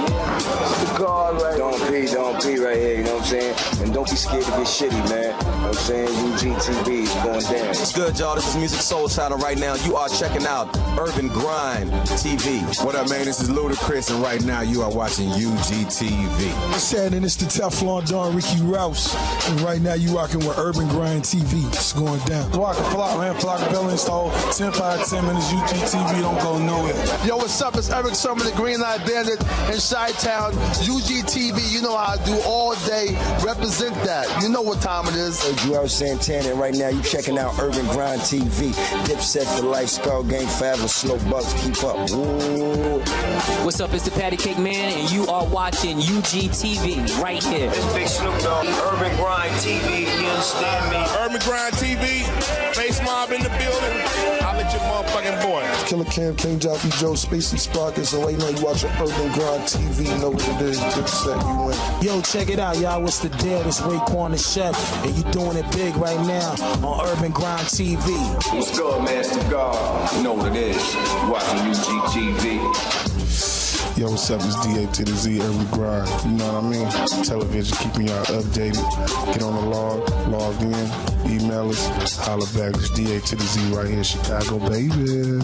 It's the guard right Don't pee right here, you know what I'm saying? And don't be scared to get shitty, man. You know what I'm saying? UGTV is going down. What's good, y'all? This is Music Soul Channel right now. You are checking out Urban Grind TV. What up, man? This is Ludacris, and right now you are watching UGTV. What's happening? It's the Teflon Don Ricky Rouse, and right now you rocking with Urban Grind TV. It's going down. Block a flock, man. Flock Bell install. 10 5 10 minutes. UGTV don't go nowhere. Yo, what's up? It's Eric Summer, the Green Light Bandit in Chi-Town. UGTV, you know how I do all day. Represent that. You know what time it is. Hey, Joel Santana, and right now you checking out Urban Grind TV. Dipset for life, Skull Gang forever, Slow Bucks, keep up. Ooh. What's up? It's the Patty Cake Man, and you are watching UGTV right here. It's Big Snoop Dogg, Urban Grind TV, you understand me? Urban Grind TV, Face Mob in the building. I'll let your motherfucking boy. Killer Cam, King Joffrey, Joe, Spacey, Sprockets, and right now you watching Urban Grind TV. You know what it is. Dipset, you win. Yo, check it out, y'all. What's the deal? It's Raekwon the Chef, and you doing it big right now on Urban Grind TV. What's good, man? It's the God. You know what it is. Watching UGTV. Yo, what's up? It's DA to the Z, Urban Grind. You know what I mean? Television, keeping y'all updated. Get on the log in, email us, holla back. It's DA to the Z right here in Chicago, baby.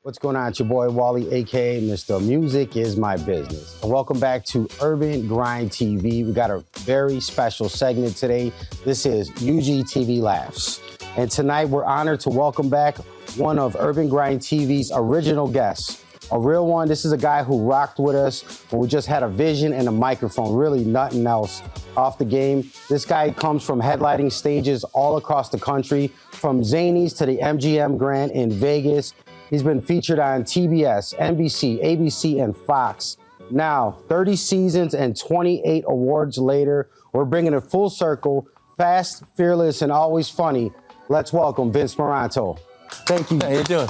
What's going on? It's your boy Wally, aka Mr. Music is My Business. And welcome back to Urban Grind TV. We got a very special segment today. This is UGTV Laughs. And tonight we're honored to welcome back one of Urban Grind TV's original guests. A real one. This is a guy who rocked with us when we just had a vision and a microphone, really nothing else off the game. This guy comes from headlining stages all across the country, from Zanies to the MGM Grand in Vegas. He's been featured on TBS, NBC, ABC, and Fox. Now, 30 seasons and 28 awards later, we're bringing it full circle, fast, fearless, and always funny. Let's welcome Vince Maranto. Thank you. How you doing?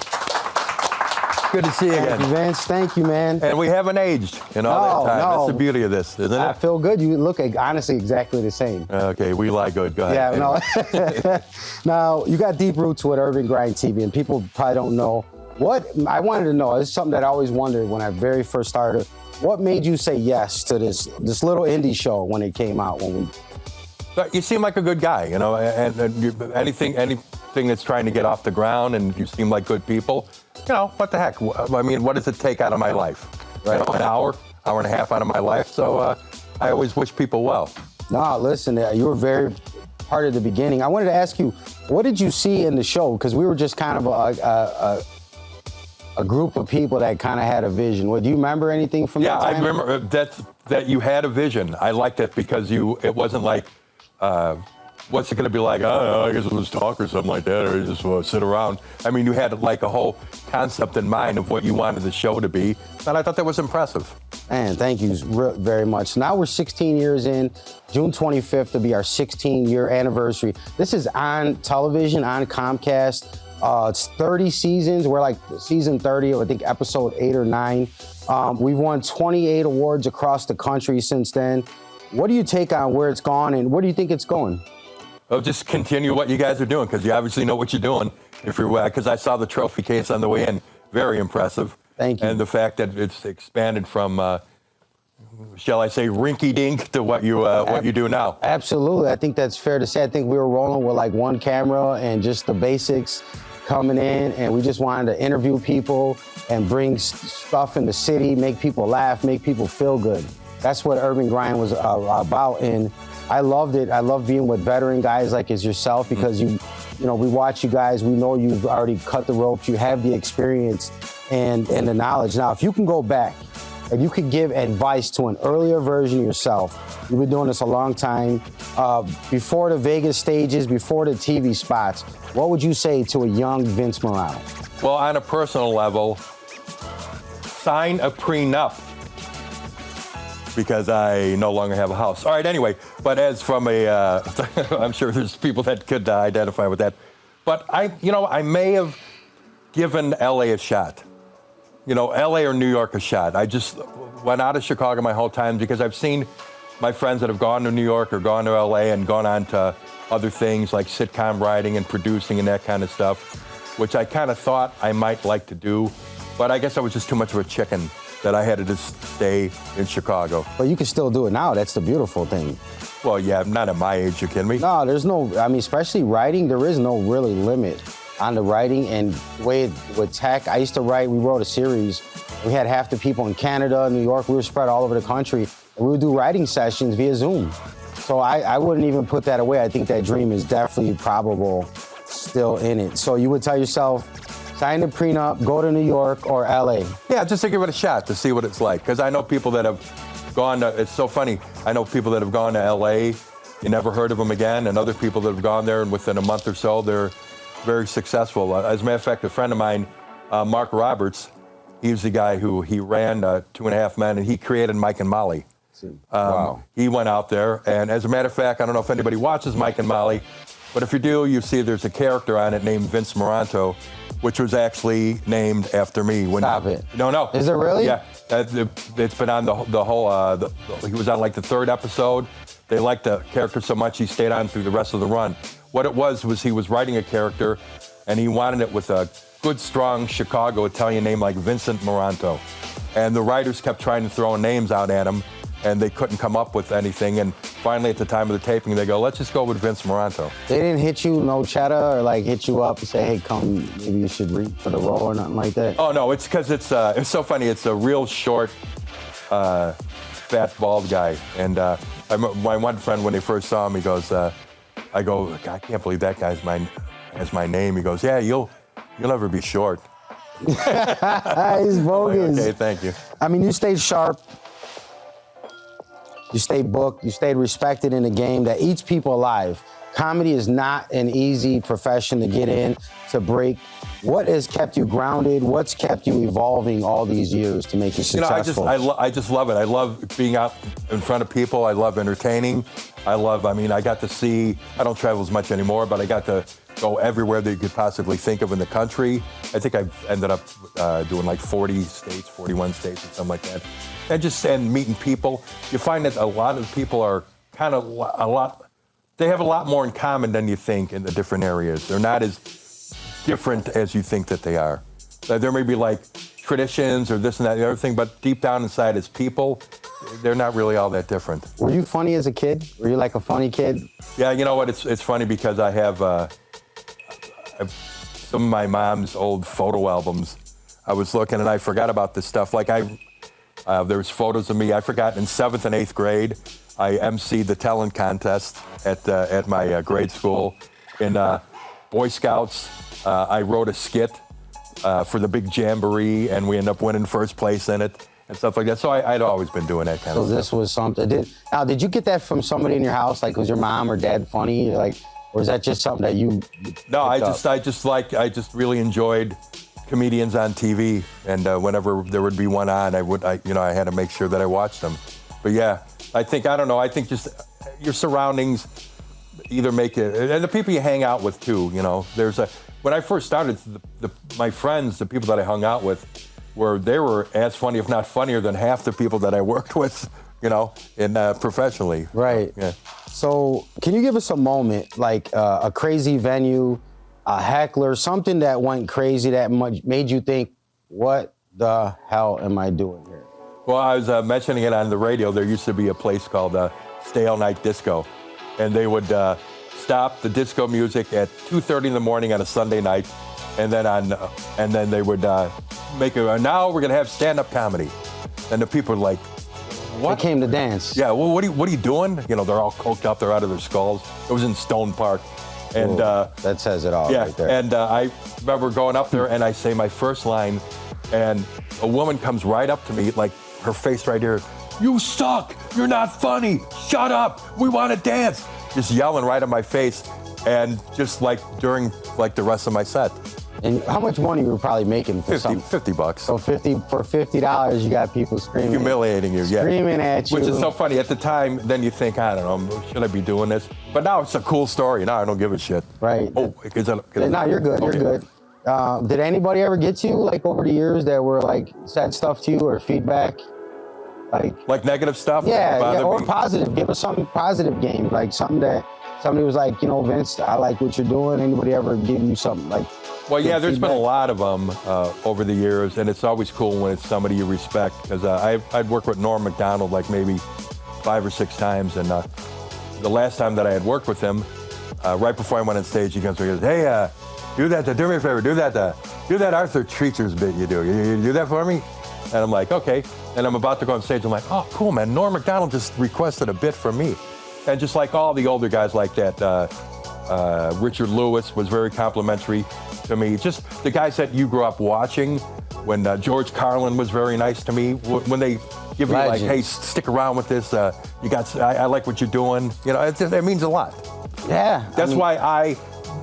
Good to see you again. Thank you, Vince. Thank you, man. And we haven't aged in all that time. No. That's the beauty of this, isn't it? I feel good. You look honestly exactly the same. Okay, we lie good. Go ahead. Yeah, no. Now, you got deep roots with Urban Grind TV, and people probably don't know. What I wanted to know, it's something that I always wondered when I very first started. What made you say yes to this little indie show when it came out? But you seem like a good guy, you know, and anything that's trying to get off the ground, and you seem like good people. You know, what the heck? I mean, what does it take out of my life? Right, an hour and a half out of my life. So I always wish people well. No, listen, you were very part of the beginning. I wanted to ask you, what did you see in the show? Because we were just kind of a group of people that kind of had a vision. Well, do you remember anything from that time? Yeah, I remember that you had a vision. I liked it because it wasn't like, what's it going to be like? I don't know, I guess we'll just talk or something like that, or just sit around. I mean, you had like a whole concept in mind of what you wanted the show to be, and I thought that was impressive. Man, thank you very much. Now we're 16 years in. June 25th will be our 16-year anniversary. This is on television, on Comcast. It's 30 seasons. We're like season 30, I think episode 8 or 9. We've won 28 awards across the country since then. What do you take on where it's gone, and where do you think it's going? Well, just continue what you guys are doing, because you obviously know what you're doing. Because I saw the trophy case on the way in. Very impressive. Thank you. And the fact that it's expanded from, shall I say, rinky-dink to what you do now. Absolutely. I think that's fair to say. I think we were rolling with like one camera and just the basics coming in, and we just wanted to interview people and bring stuff in the city, make people laugh, make people feel good. That's what Urban Grind was about, and I loved it. I love being with veteran guys like as yourself, because you know, we watch you guys, we know you've already cut the ropes, you have the experience and the knowledge. Now, if you can go back, if you could give advice to an earlier version of yourself, you've been doing this a long time, before the Vegas stages, before the TV spots, what would you say to a young Vince Maranto? Well, on a personal level, sign a prenup, because I no longer have a house. All right, anyway, but as from a, I'm sure there's people that could identify with that, but I may have given LA a shot. You know, LA or New York a shot. I just went out of Chicago my whole time because I've seen my friends that have gone to New York or gone to LA and gone on to other things like sitcom writing and producing and that kind of stuff. which I kind of thought I might like to do, but I guess I was just too much of a chicken that I had to just stay in Chicago. But you can still do it now. That's the beautiful thing. Well, yeah, not at my age, you kidding me? No, there's no, I mean, especially writing, there is no really limit on the writing. And the way with tech, I used to write, we wrote a series. We had half the people in Canada, New York, we were spread all over the country. And we would do writing sessions via Zoom. So I wouldn't even put that away. I think that dream is definitely probable still in it. So you would tell yourself, sign the prenup, go to New York or LA. Yeah, just to give it a shot to see what it's like. Because I know people that have gone to, it's so funny, I know people that have gone to LA, you never heard of them again, and other people that have gone there and within a month or so, they're very successful. As a matter of fact, a friend of mine, Mark Roberts, he was the guy who he ran 2.5 Men, and he created Mike and Molly. Wow. He went out there, and as a matter of fact, I don't know if anybody watches Mike and Molly, but if you do, you see there's a character on it named Vince Maranto, which was actually named after me. Stop it. No. Is it really? Yeah. It's been on the whole, he was on like the 3rd episode. They liked the character so much he stayed on through the rest of the run. What it was he was writing a character, and he wanted it with a good, strong Chicago Italian name like Vincent Maranto. And the writers kept trying to throw names out at him, and they couldn't come up with anything. And finally, at the time of the taping, they go, let's just go with Vince Maranto. They didn't hit you, no cheddar, or like hit you up and say, hey, come, maybe you should read for the role or nothing like that? Oh, no, it's because it's so funny. It's a real short, fat, bald guy. And my one friend, when he first saw him, he goes, I go, I can't believe that guy's has my name. He goes, yeah, you'll never be short. He's bogus. Like, okay, thank you. I mean, you stayed sharp. You stayed booked. You stayed respected in a game that eats people alive. Comedy is not an easy profession to get in, to break. What has kept you grounded? What's kept you evolving all these years to make you successful? I just love it. I love being out in front of people. I love entertaining. I got to see, I don't travel as much anymore, but I got to go everywhere that you could possibly think of in the country. I think I've ended up doing like 40 states, 41 states or something like that. And meeting people. You find that a lot of people are kind of they have a lot more in common than you think in the different areas. They're not as different as you think that they are. There may be like traditions or this and that and the other thing, but deep down inside as people, they're not really all that different. Were you funny as a kid? Were you like a funny kid? Yeah, you know what? It's funny because I have some of my mom's old photo albums. I was looking and I forgot about this stuff. Like there's photos of me. I forgot in 7th and 8th grade, I emceed the talent contest at my grade school. In Boy Scouts, I wrote a skit for the big jamboree, and we ended up winning first place in it and stuff like that. So I'd always been doing that kind of stuff. So this was something. Did you get that from somebody in your house? Like, was your mom or dad funny? Like, or is that just something that you? No, I just really enjoyed comedians on TV, and whenever there would be one on, I had to make sure that I watched them. But yeah, I think just your surroundings either make it, and the people you hang out with too. When I first started, my friends, the people that I hung out with, they were as funny, if not funnier, than half the people that I worked with, professionally. Right. Yeah. So can you give us a moment, like a crazy venue, a heckler, something that went crazy that made you think, what the hell am I doing here? Well, I was mentioning it on the radio. There used to be a place called Stay All Night Disco, and they would stop the disco music at 2:30 in the morning on a Sunday night, and then they would make now we're gonna have stand-up comedy, and the people were like, what? They came to dance. Yeah. Well, what are you doing? They're all coked up. They're out of their skulls. It was in Stone Park, and that says it all. Yeah. Right there. And I remember going up there, and I say my first line, and a woman comes right up to me, like her face right here. You suck. You're not funny. Shut up. We want to dance. Just yelling right in my face, and just like during the rest of my set. And how much money you were probably making for something? $50. So for $50, you got people screaming. Humiliating you, yeah. Screaming at you. Which is so funny. At the time, then you think, I don't know, should I be doing this? But now it's a cool story. Now I don't give a shit. Right. Oh, no, you're good. Okay. You're good. Did anybody ever get to you, like, over the years that were, like, said stuff to you or feedback? Like negative stuff? Yeah, or positive. Give us something positive, game, like something that somebody was like, Vince, I like what you're doing. Anybody ever give you something like? Well, yeah, there's been a lot of them over the years, and it's always cool when it's somebody you respect. Because I'd worked with Norm Macdonald like maybe 5 or 6 times, and the last time that I had worked with him, right before I went on stage, he comes to me and goes, "Hey, do me a favor, do that Arthur Treacher's bit you do. You do that for me?" And I'm like, "Okay." And I'm about to go on stage. I'm like, "Oh, cool, man. Norm Macdonald just requested a bit from me." And just like all the older guys like that, Richard Lewis was very complimentary to me. Just the guys that you grew up watching. When George Carlin was very nice to me. When they give you like, "Hey, stick around with this. I like what you're doing." It means a lot. Yeah. That's why I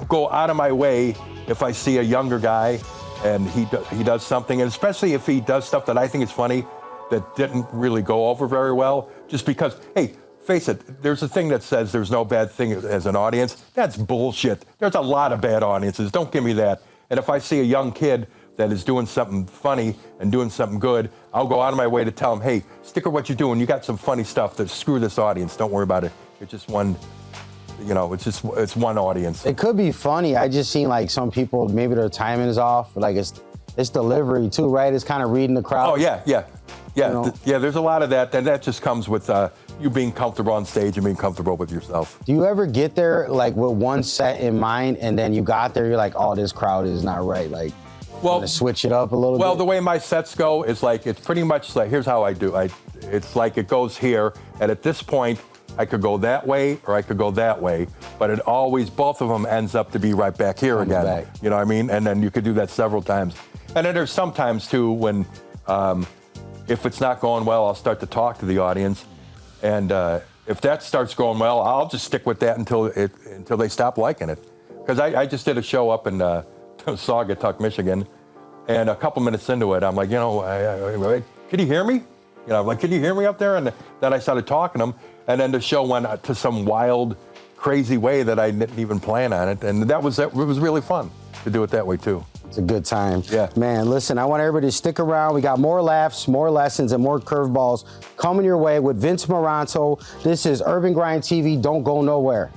go out of my way if I see a younger guy and he does something, and especially if he does stuff that I think is funny that didn't really go over very well, just because, hey, face it, there's a thing that says there's no bad thing as an audience. That's bullshit. There's a lot of bad audiences. Don't give me that. And if I see a young kid that is doing something funny and doing something good, I'll go out of my way to tell him, "Hey, stick with what you're doing. You got some funny stuff. Screw this audience. Don't worry about it. It's just one." It's one audience. It could be funny. I just seen like some people, maybe their timing is off. Like it's delivery too, right? It's kind of reading the crowd. Oh yeah. There's a lot of that, and that just comes with you being comfortable on stage and being comfortable with yourself. Do you ever get there like with one set in mind, and then you got there, you're like, "Oh, this crowd is not right." Like, well, switch it up a little bit. Well, the way my sets go is like it's pretty much like here's how I do. It's like it goes here, and at this point, I could go that way or I could go that way, but it always, both of them ends up to be right back here again. You know what I mean? And then you could do that several times. And then there's sometimes too when, if it's not going well, I'll start to talk to the audience. And if that starts going well, I'll just stick with that until they stop liking it. Because I just did a show up in Saugatuck, Michigan, and a couple minutes into it, I'm like, can you hear me? I'm like, can you hear me up there? And then I started talking to them. And then the show went to some wild, crazy way that I didn't even plan on it. And it was really fun to do it that way, too. It's a good time. Yeah. Man, listen, I want everybody to stick around. We got more laughs, more lessons, and more curveballs coming your way with Vince Maranto. This is Urban Grind TV. Don't go nowhere.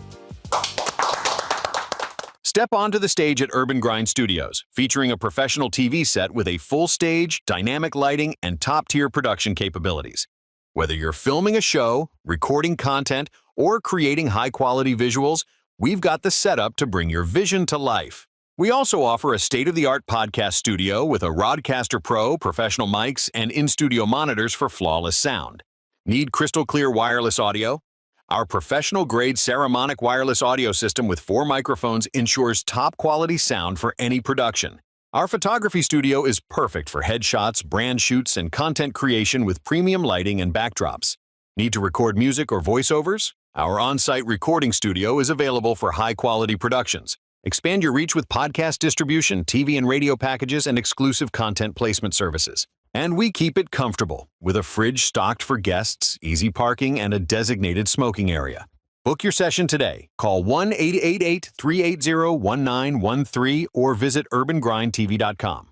Step onto the stage at Urban Grind Studios, featuring a professional TV set with a full stage, dynamic lighting, and top-tier production capabilities. Whether you're filming a show, recording content, or creating high-quality visuals, we've got the setup to bring your vision to life. We also offer a state-of-the-art podcast studio with a Rodcaster Pro, professional mics, and in-studio monitors for flawless sound. Need crystal-clear wireless audio? Our professional-grade Saramonic wireless audio system with 4 microphones ensures top-quality sound for any production. Our photography studio is perfect for headshots, brand shoots, and content creation with premium lighting and backdrops. Need to record music or voiceovers? Our on-site recording studio is available for high-quality productions. Expand your reach with podcast distribution, TV and radio packages, and exclusive content placement services. And we keep it comfortable, with a fridge stocked for guests, easy parking, and a designated smoking area. Book your session today. Call 1-888-380-1913 or visit urbangrindtv.com.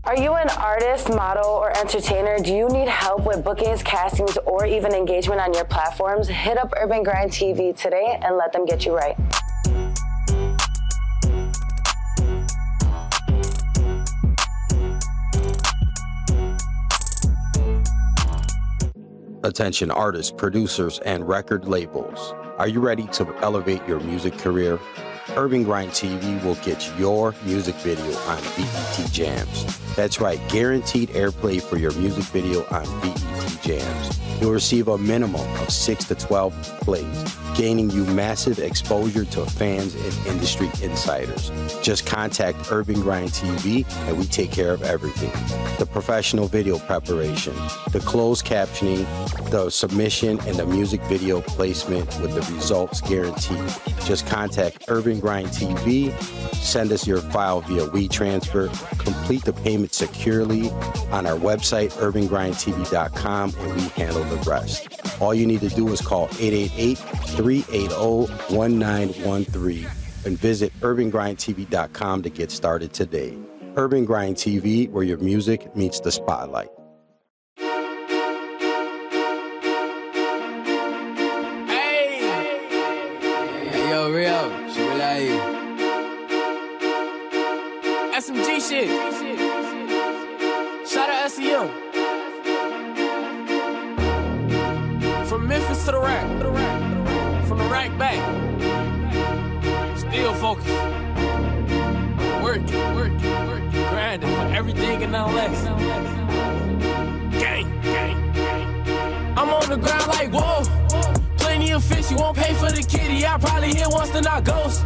Are you an artist, model, or entertainer? Do you need help with bookings, castings, or even engagement on your platforms? Hit up Urban Grind TV today and let them get you right. Attention artists, producers, and record labels. Are you ready to elevate your music career? Urban Grind TV will get your music video on BET Jams. That's right, guaranteed airplay for your music video on BET Jams. You'll receive a minimum of 6 to 12 plays, gaining you massive exposure to fans and industry insiders. Just contact Urban Grind TV and we take care of everything. The professional video preparation, the closed captioning, the submission, and the music video placement with the results guaranteed. Just contact Urban Grind TV, send us your file via WeTransfer, complete the payment securely on our website, urbangrindtv.com, and we handle the rest. All you need to do is call 888-380-1913 and visit urbangrindtv.com to get started today. Urban Grind TV, where your music meets the spotlight. real. She really out here. SMG shit. Shout out SEM. From Memphis to the rack. From the rack back. Still focused. Working. Grinding for everything and nothing less. Gang. I'm on the ground like, whoa. Plenty of fish, you won't pay for the kitty. I probably hit once, then I ghost.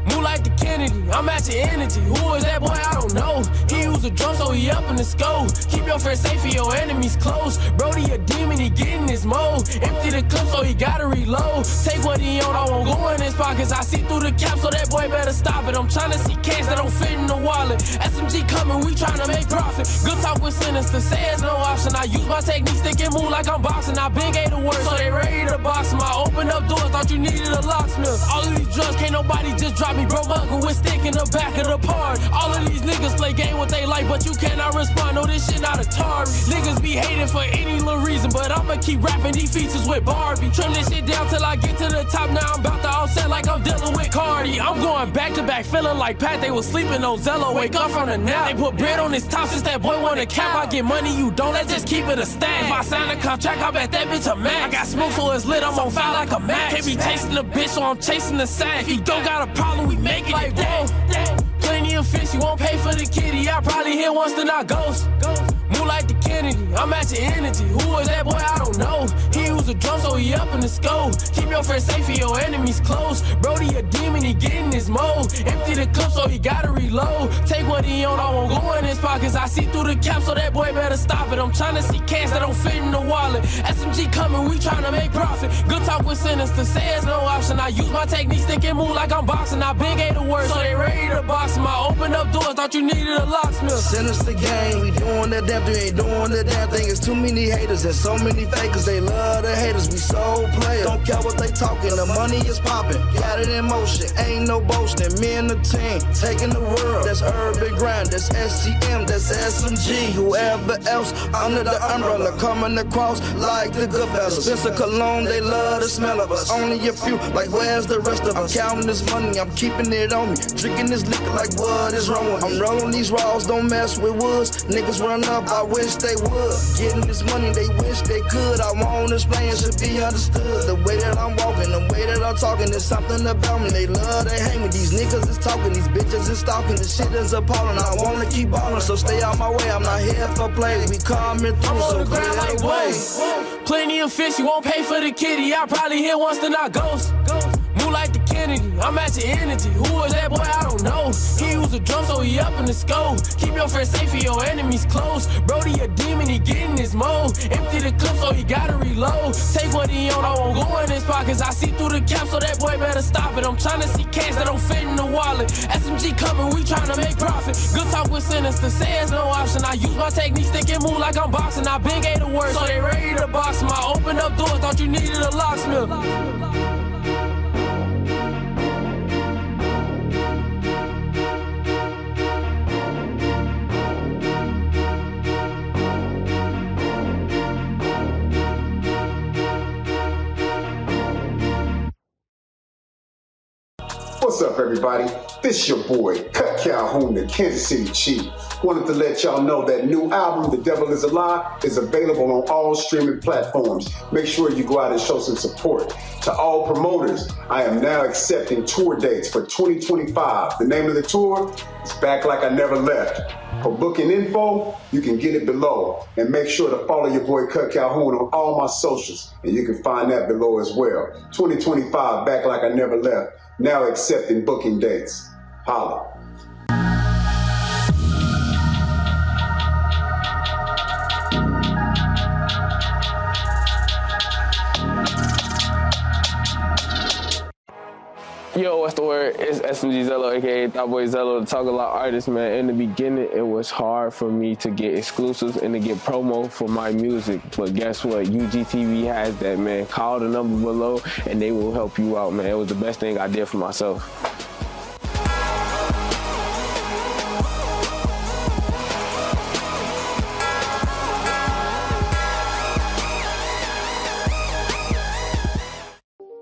Move like the Kennedy, I'm at your energy. Who is that boy? I don't know. He used a drum, so he up in the scope. Keep your friends safe and your enemies close. Brody a demon, he get in his mode. Empty the clip, so he gotta reload. Take what he on, I won't go in his pockets. I see through the cap, so that boy better stop it. I'm tryna see cash that don't fit in the wallet. SMG coming, we tryna make profit. Good talk with sinister, say it's no option. I use my technique, stick and move like I'm boxing. I been gave the word, so they ready to box him. I open up doors, thought you needed a locksmith. All of these drugs, can't nobody just drop me. Bro, uncle with stick in the back of the part. All of these niggas play game what they like, but you cannot respond. No, this shit not Atari. Niggas be hating for any little reason, but I'ma keep rapping these features with Barbie. Trim this shit down till I get to the top. Now I'm about to offset like I'm dealing with Cardi. I'm going back to back, feeling like Pat. They was sleeping on Zello. Wake up from the nap. They put bread on his top since that boy want a cap. I get money, you don't. Let's just keep it a stack. If I sign a contract, I bet that bitch a max. I got smoke, so it's lit. I'm on fire like a match. Can't be tasting the bitch, so I'm chasing the sack. If you don't got a problem, we make it like whoa. Plenty of fish, you won't pay for the kitty. I probably hit once, then I ghost. Move like the Kennedy, I'm at your energy. Who is that boy? I don't know. He used a drum, so he up in the scope. Keep your friends safe and your enemies close. Brody a demon, he get in his mode. Empty the clip, so he gotta reload. Take what he on, I won't go in his pockets. I see through the cap, so that boy better stop it. I'm tryna see cash that don't fit in the wallet. SMG coming, we tryna make profit. Good talk with sinister, say it's no option. I use my technique, stick and move like I'm boxing. I been gave the word, so they ready to box him. I open up doors, thought you needed a locksmith. Sinister gang, we doing the damn thing, ain't doing the damn thing. It's too many haters and so many fakers. They love the haters, we so players. Don't care what they talking, the money is popping. Got it in motion, ain't no boasting. Me and the team, taking the world. That's Urban Grind, that's SCM, that's SMG. Whoever else under the umbrella coming across like the good fellas. Spencer Cologne, they love the smell of us. Only a few, like where's the rest of us? I'm counting this money, I'm keeping it on me. Drinking this liquor like what is wrong with me? I'm rolling these raws, don't mess with woods. Niggas run up, I wish they would. Getting this money, they wish they could. I won't explain, it should be understood. The way that I'm walking, the way that I'm talking, there's something about me. They love, they hate me. These niggas is talking, these bitches is stalking. This shit is appalling. I wanna keep ballin', so stay out my way. I'm not here for play. We coming through, so clear the way. Plenty of fish, you won't pay for the kitty. I probably hit once, then I ghost. Move like the Kennedy, I'm at your energy. Who is that boy? I don't know. He used a drum, so he up in the scope. Keep your friends safe and your enemies close. Brody a demon, he get in his mode. Empty the clip, so he gotta reload. Take what he on, I won't go in his pockets. I see through the cap, so that boy better stop it. I'm tryna see cash that don't fit in the wallet. SMG coming, we tryna make profit. Good talk with sinister, say it's no option. I use my technique, stick and move like I'm boxing. I been gave the word, so they ready to box him. I open up doors, thought you needed a locksmith. What's up, everybody? This your boy, Cut Calhoun, the Kansas City Chief. Wanted to let y'all know that new album, The Devil Is a Lie, is available on all streaming platforms. Make sure you go out and show some support. To all promoters, I am now accepting tour dates for 2025. The name of the tour is Back Like I Never Left. For booking info, you can get it below. And make sure to follow your boy Cut Calhoun on all my socials. And you can find that below as well. 2025, Back Like I Never Left. Now accepting booking dates. Holla. Yo, what's the word? It's SMG Zello, aka Thought Boy Zello, the Talk A Lot artist, man. In the beginning, it was hard for me to get exclusives and to get promo for my music. But guess what? UGTV has that, man. Call the number below and they will help you out, man. It was the best thing I did for myself.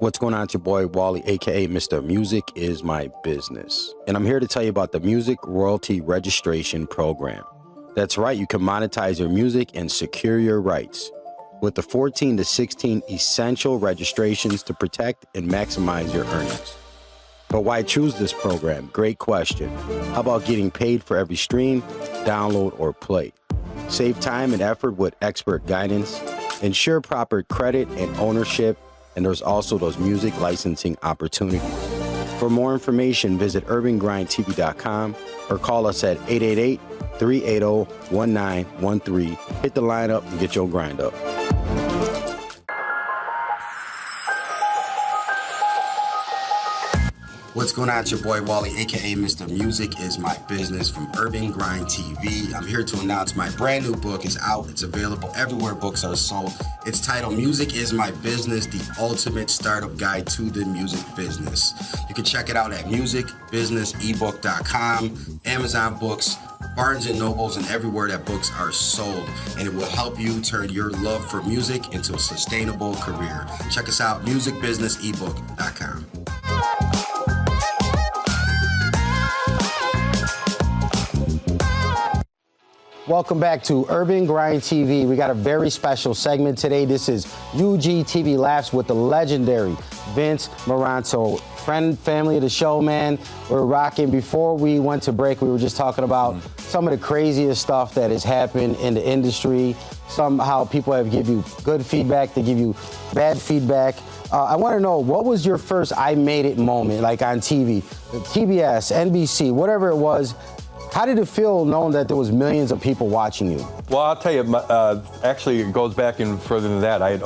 What's going on? It's your boy Wally, aka Mr. Music is My Business. And I'm here to tell you about the Music Royalty Registration Program. That's right, you can monetize your music and secure your rights with the 14 to 16 essential registrations to protect and maximize your earnings. But why choose this program? Great question. How about getting paid for every stream, download, or play? Save time and effort with expert guidance. Ensure proper credit and ownership. And there's also those music licensing opportunities. For more information, visit urbangrindtv.com or call us at 888-380-1913. Hit the line up and get your grind up. What's going on? It's your boy Wally, aka Mr. Music is My Business from Urban Grind TV. I'm here to announce my brand new book is out. It's available everywhere books are sold. It's titled Music is My Business, the ultimate startup guide to the music business. You can check it out at musicbusinessebook.com, Amazon Books, Barnes & Nobles, and everywhere that books are sold. And it will help you turn your love for music into a sustainable career. Check us out, musicbusinessebook.com. Welcome back to Urban Grind TV. We got a very special segment today. This is UGTV Laughs with the legendary Vince Maranto. Friend, family of the show, man. We're rocking. Before we went to break, we were just talking about some of the craziest stuff that has happened in the industry. Somehow people have given you good feedback, they give you bad feedback. I want to know, what was your first I made it moment, like on TV, TBS, NBC, whatever it was? How did it feel knowing that there was millions of people watching you? Well, I'll tell you, actually, it goes back even further than that. I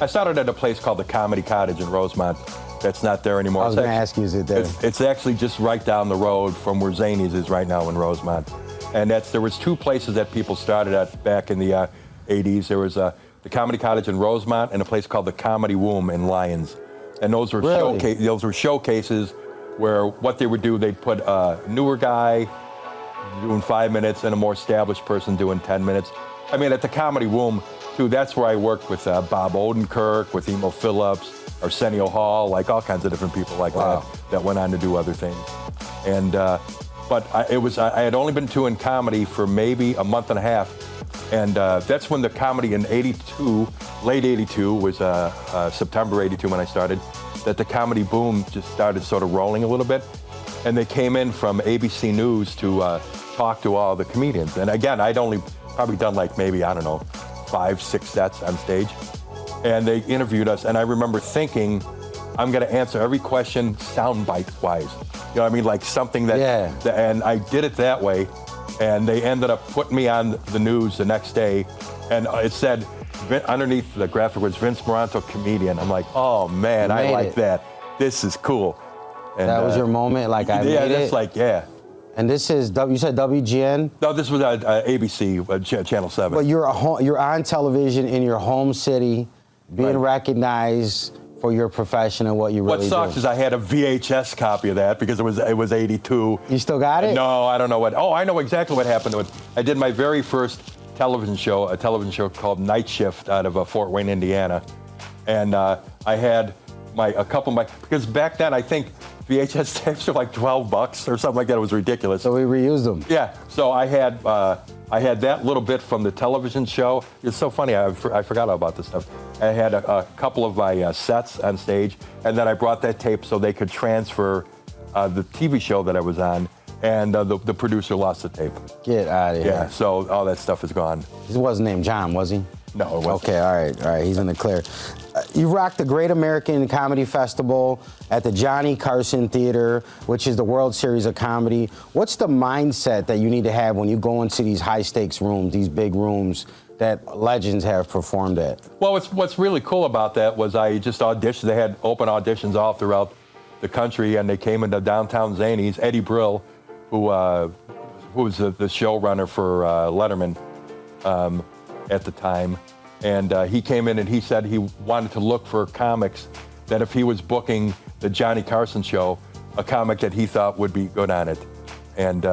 started at a place called the Comedy Cottage in Rosemont. That's not there anymore. I was going to ask you, is it there? It's actually just right down the road from where Zany's is right now in Rosemont. And there was two places that people started at back in the 80s. There was the Comedy Cottage in Rosemont and a place called the Comedy Womb in Lyons. And those were showcases where what they would do, they'd put a newer guy doing 5 minutes and a more established person doing 10 minutes. I mean, at the Comedy Womb, too, that's where I worked with Bob Odenkirk, with Emo Phillips, Arsenio Hall, like all kinds of different people like that went on to do other things. And but I had only been doing comedy for maybe a month and a half, and that's when the comedy in '82, late '82, was September '82 when I started, that the comedy boom just started sort of rolling a little bit. And they came in from ABC News to talk to all the comedians. And again, I'd only probably done like maybe, I don't know, 5, 6 sets on stage. And they interviewed us, and I remember thinking, I'm gonna answer every question soundbite-wise. You know what I mean? Like something that, and I did it that way. And they ended up putting me on the news the next day. And it said, underneath the graphic was Vince Maranto, comedian. I'm like, oh man, I like that. This is cool. And, that was your moment, like I made it? Yeah, that's like, yeah. And this is, you said WGN? No, this was ABC, Channel 7. But you're on television in your home city, being recognized for your profession and what you really do. What sucks is I had a VHS copy of that because it was '82. You still got it? No, I don't know what. Oh, I know exactly what happened. I did my very first television show, a television show called Night Shift out of Fort Wayne, Indiana. And I had because back then I think VHS tapes were like $12 or something like that. It was ridiculous. So we reused them. Yeah. So I had that little bit from the television show. It's so funny. I forgot all about this stuff. I had a couple of my sets on stage, and then I brought that tape so they could transfer the TV show that I was on, and the producer lost the tape. Get out of here. Yeah. So all that stuff is gone. He wasn't named John, was he? No, it wasn't. Okay, all right. He's in the clear. You rocked the Great American Comedy Festival at the Johnny Carson Theater, which is the World Series of Comedy. What's the mindset that you need to have when you go into these high-stakes rooms, these big rooms that legends have performed at? Well, what's really cool about that was I just auditioned. They had open auditions all throughout the country, and they came into downtown Zany's. Eddie Brill, who was the showrunner for Letterman at the time, and he came in and he said he wanted to look for comics that if he was booking the Johnny Carson show, a comic that he thought would be good on it. And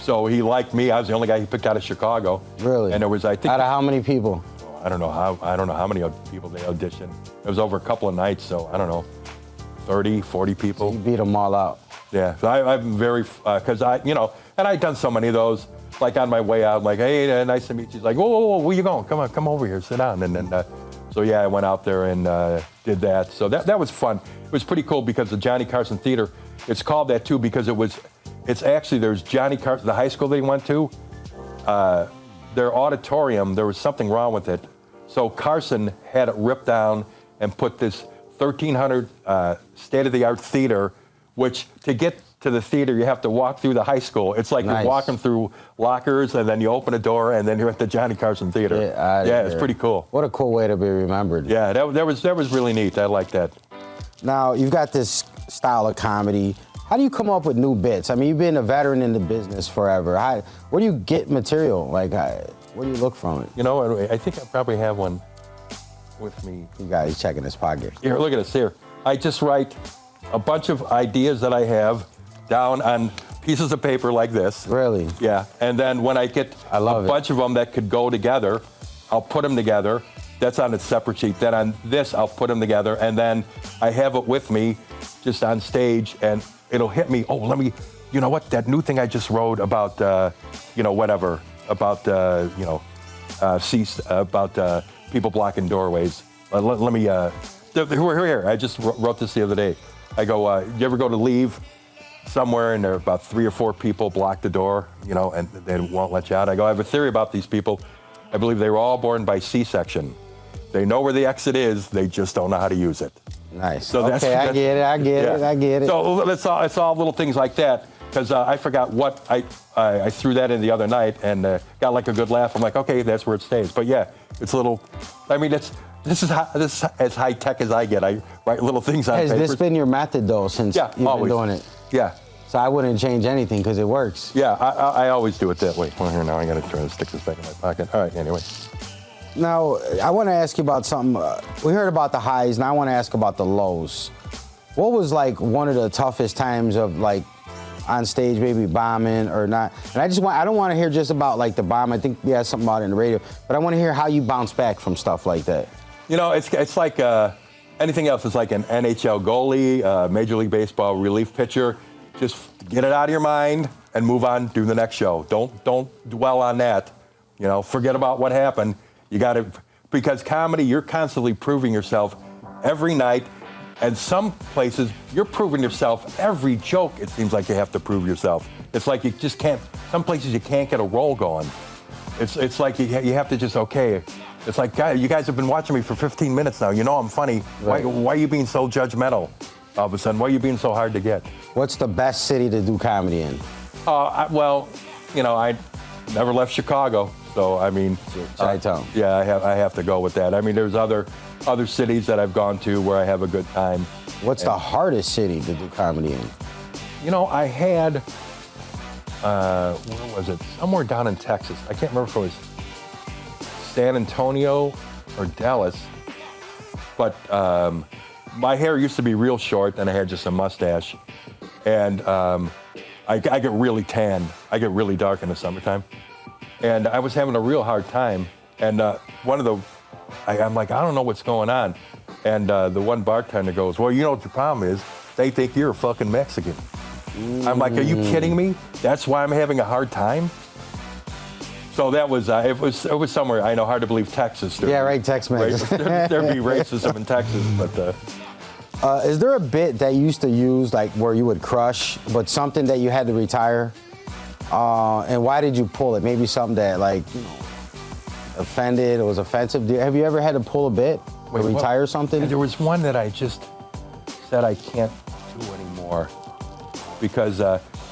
so he liked me. I was the only guy he picked out of Chicago. Really? And there was, I think... Out of how many people? I don't know how many people they auditioned. It was over a couple of nights, so I don't know, 30, 40 people. So you beat them all out. Yeah, so I'm very, because and I'd done so many of those, like on my way out, like, hey, nice to meet you. He's like, whoa, where you going? Come over here, sit down. And then, so yeah, I went out there and did that. So that was fun. It was pretty cool because the Johnny Carson Theater, it's called that too because it's actually, there's Johnny Carson, the high school they went to, their auditorium, there was something wrong with it. So Carson had it ripped down and put this 1,300 state-of-the-art theater, which to get to the theater, you have to walk through the high school. It's like you're walking through lockers, and then you open a door, and then you're at the Johnny Carson Theater. Yeah, it's pretty cool. What a cool way to be remembered. Yeah, that was really neat. I like that. Now, you've got this style of comedy. How do you come up with new bits? I mean, you've been a veteran in the business forever. Where do you get material? Like, where do you look from it? You know, I think I probably have one with me. You guys, he's checking his pocket. Here, look at this here. I just write a bunch of ideas that I have down on pieces of paper like this. Really? Yeah, and then when I get a bunch of them that could go together, I'll put them together. That's on a separate sheet. Then on this, I'll put them together, and then I have it with me just on stage, and it'll hit me. Oh, you know what? That new thing I just wrote about, whatever, about, about people blocking doorways. Let me, here, I just wrote this the other day. I go, you ever go to leave somewhere and there are about 3 or 4 people block the door, and they won't let you out? I go, I have a theory about these people. I believe they were all born by C-section. They know where the exit is, they just don't know how to use it. Nice. So I get it. So it's all little things like that, because I forgot what I threw that in the other night and got like a good laugh. I'm like, okay, that's where it stays. But yeah, it's little, I mean, this is as high tech as I get. I write little things on papers. Has this been your method though since you've been doing it? Yeah. So I wouldn't change anything because it works. Yeah, I always do it that way. Well, here now I got to try to stick this back in my pocket. All right, anyway. Now, I want to ask you about something. We heard about the highs, and I want to ask about the lows. What was like one of the toughest times of like on stage, maybe bombing or not? And I don't want to hear just about like the bomb. I think we had something about it in the radio, but I want to hear how you bounce back from stuff like that. It's like anything else. It's like an NHL goalie, Major League Baseball relief pitcher. Just get it out of your mind and move on, do the next show. Don't dwell on that. Forget about what happened. You got to, because comedy, you're constantly proving yourself every night. And some places, you're proving yourself every joke. It seems like you have to prove yourself. It's like you just can't, some places you can't get a roll going. It's like you have to just, okay. It's like, guys, you guys have been watching me for 15 minutes now. You know I'm funny. Right. Why are you being so judgmental all of a sudden? Why are you being so hard to get? What's the best city to do comedy in? I never left Chicago. So, I mean, yeah, I have to go with that. I mean, there's other cities that I've gone to where I have a good time. What's the hardest city to do comedy in? I had, where was it? Somewhere down in Texas. I can't remember if it was San Antonio or Dallas. But my hair used to be real short, and I had just a mustache. And I get really tan. I get really dark in the summertime. And I was having a real hard time. And I'm like, I don't know what's going on. And the one bartender goes, well, you know what the problem is? They think you're a fucking Mexican. I'm like, are you kidding me? That's why I'm having a hard time? So that was, it was somewhere, I know, hard to believe, Texas. Tex-Mex. There'd be racism in Texas, but. Is there a bit that you used to use, like where you would crush, but something that you had to retire? And why did you pull it? Maybe something that, like, offended or was offensive. Have you ever had to pull a bit or retire something? There was one that I just said I can't do anymore because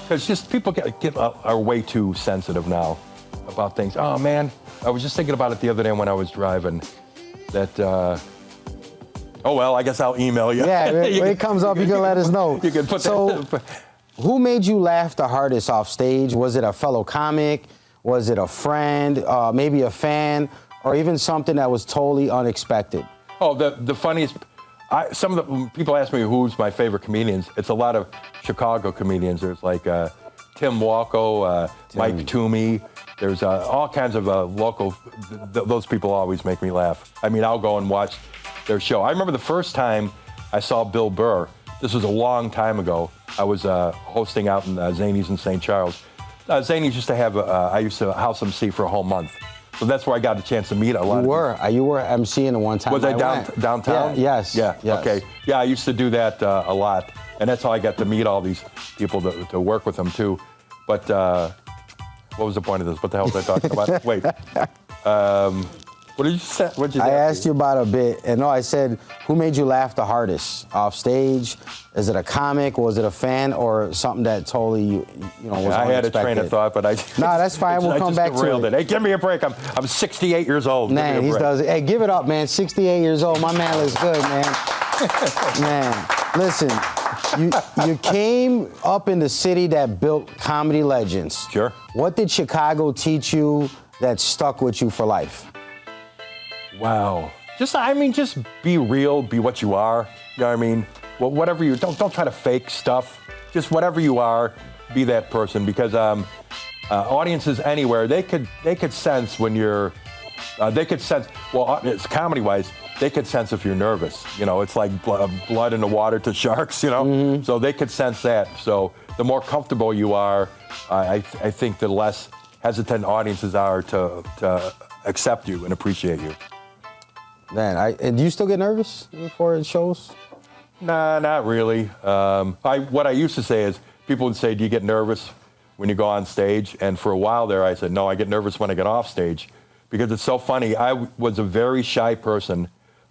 just people are way too sensitive now about things. Oh man, I was just thinking about it the other day when I was driving. That oh well, I guess I'll email you. Yeah, when it comes up, you can let us know. You can put that. Who made you laugh the hardest off stage? Was it a fellow comic? Was it a friend? Maybe a fan? Or even something that was totally unexpected? Oh, the funniest. Some of the people ask me who's my favorite comedians. It's a lot of Chicago comedians. There's like Tim Walko, Mike Toomey, There's all kinds of local, those people always make me laugh. I mean, I'll go and watch their show. I remember the first time I saw Bill Burr. This was a long time ago. I was hosting out in Zanies in St. Charles. Zanies used to have, I used to house MC for a whole month. So that's where I got a chance to meet a lot of You were MCing the one time. Was I downtown? Yeah, yes. Yeah, yes. okay. Yeah, I used to do that a lot. And that's how I got to meet all these people to work with them too. But what was the point of this? What the hell was I talking about? Wait. What did you say? What did you I asked you about a bit, and no, I said, who made you laugh the hardest off stage? Is it a comic, or was it a fan, or something that totally was unexpected? I had a train of thought, but I no, that's fine. We'll come back to it. Hey, give me a break. I'm 68 years old. Man, he does. Hey, give it up, man. 68 years old. My man looks good, man. Man, listen. You came up in the city that built comedy legends. Sure. What did Chicago teach you that stuck with you for life? Wow. Just be real, be what you are. You know what I mean? Well, whatever you, don't try to fake stuff. Just whatever you are, be that person. Because audiences anywhere, they could sense when you're, they could sense, well, it's comedy-wise, they could sense if you're nervous. You know, it's like blood in the water to sharks, you know? Mm-hmm. So they could sense that. So the more comfortable you are, I think the less hesitant audiences are to accept you and appreciate you. Man, do you still get nervous before shows? Nah, not really. What I used to say is, people would say, do you get nervous when you go on stage? And for a while there, I said, no, I get nervous when I get off stage. Because it's so funny. I was a very shy person.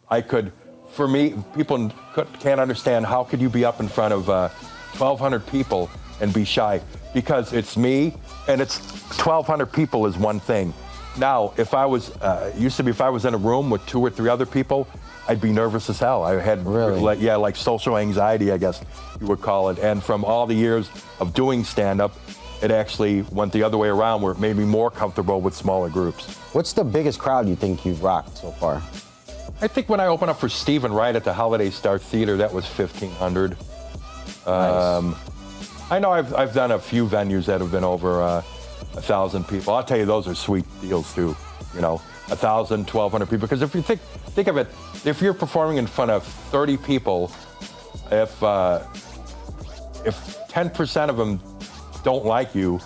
For me, people can't understand, how could you be up in front of 1,200 people and be shy? Because it's me, and it's 1,200 people is one thing. Now, if I was, if I was in a room with 2 or 3 other people, I'd be nervous as hell. I had, like social anxiety, I guess you would call it. And from all the years of doing stand-up, it actually went the other way around, where it made me more comfortable with smaller groups. What's the biggest crowd you think you've rocked so far? I think when I opened up for Stephen Wright at the Holiday Star Theater, that was 1,500. Nice. I know I've done a few venues that have been over 1,000 people. I'll tell you, those are sweet deals too. You know, 1,000, 1,200 people. Because if you think of it, if you're performing in front of 30 people, if 10% of them don't like you,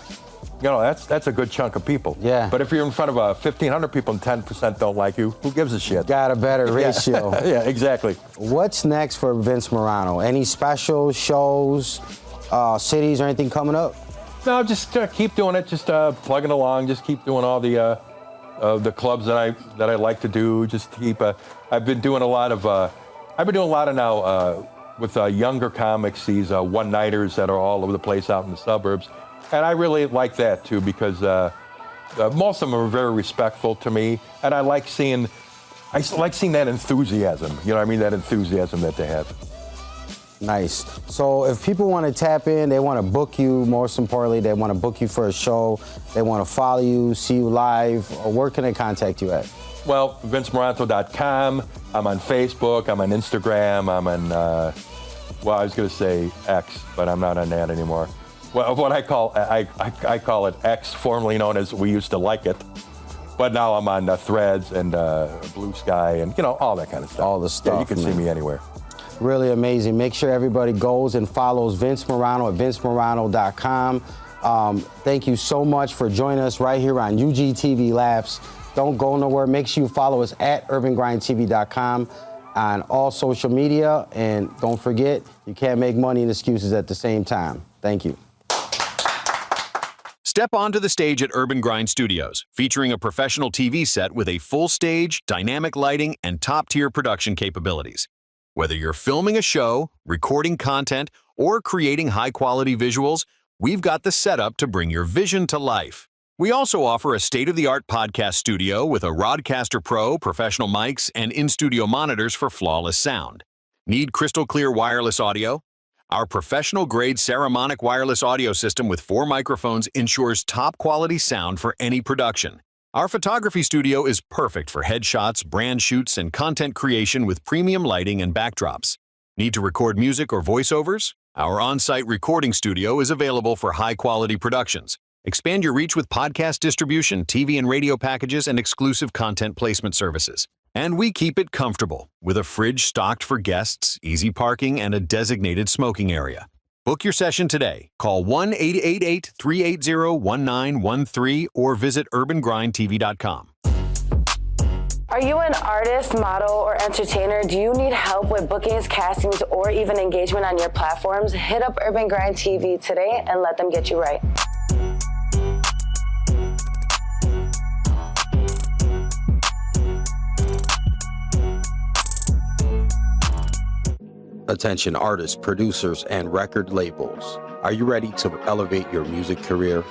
you know, that's a good chunk of people. Yeah. But if you're in front of 1,500 people and 10% don't like you, who gives a shit? Got a better ratio. Yeah, exactly. What's next for Vince Maranto? Any special shows, cities, or anything coming up? No, just keep doing it. Just plugging along. Just keep doing all the clubs that I like to do. Just keep. I've been doing a lot of now with younger comics. These one-nighters that are all over the place out in the suburbs, and I really like that too, because most of them are very respectful to me, and I like seeing that enthusiasm. You know what I mean? That enthusiasm that they have. Nice. So if people want to tap in, they want to book you, most importantly, they want to book you for a show, they want to follow you, see you live, where can they contact you at? Well, VinceMaranto.com. I'm on Facebook, I'm on Instagram, I'm on, I was going to say X, but I'm not on that anymore. Well, what I call it X, formerly known as We Used to Like It. But now I'm on Threads and Blue Sky and, you know, all that kind of stuff. All the stuff, yeah, you can see me anywhere. Really amazing. Make sure everybody goes and follows Vince Maranto at VinceMaranto.com. Thank you so much for joining us right here on UGTV Laughs. Don't go nowhere. Make sure you follow us at UrbanGrindTV.com on all social media. And don't forget, you can't make money and excuses at the same time. Thank you. Step onto the stage at Urban Grind Studios, featuring a professional TV set with a full stage, dynamic lighting, and top-tier production capabilities. Whether you're filming a show, recording content, or creating high-quality visuals, we've got the setup to bring your vision to life. We also offer a state-of-the-art podcast studio with a Rodcaster Pro, professional mics, and in-studio monitors for flawless sound. Need crystal-clear wireless audio? Our professional-grade Saramonic wireless audio system with 4 microphones ensures top-quality sound for any production. Our photography studio is perfect for headshots, brand shoots, and content creation with premium lighting and backdrops. Need to record music or voiceovers? Our on-site recording studio is available for high-quality productions. Expand your reach with podcast distribution, TV and radio packages, and exclusive content placement services. And we keep it comfortable with a fridge stocked for guests, easy parking, and a designated smoking area. Book your session today. Call 1-888-380-1913 or visit urbangrindtv.com. Are you an artist, model, or entertainer? Do you need help with bookings, castings, or even engagement on your platforms? Hit up Urban Grind TV today and let them get you right. Attention artists, producers, and record labels. Are you ready to elevate your music career?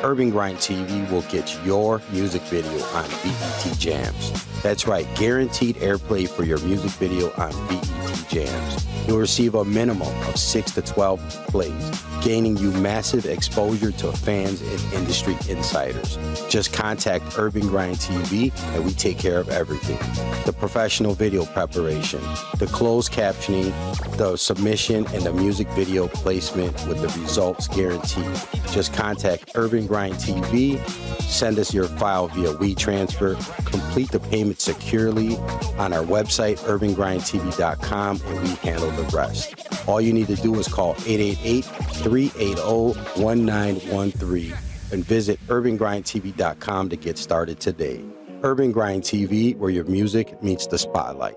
Urban Grind TV will get your music video on BET Jams. That's right, guaranteed airplay for your music video on BET Jams. You'll receive a minimum of 6 to 12 plays, gaining you massive exposure to fans and industry insiders. Just contact Urban Grind TV and we take care of everything. The professional video preparation, the closed captioning, the submission, and the music video placement with the results guaranteed. Just contact Urban Grind TV, send us your file via WeTransfer, complete the payment securely on our website, urbangrindtv.com, and we handle the rest. All you need to do is call 888-380-1913 and visit urbangrindtv.com to get started today. Urban Grind TV, where your music meets the spotlight.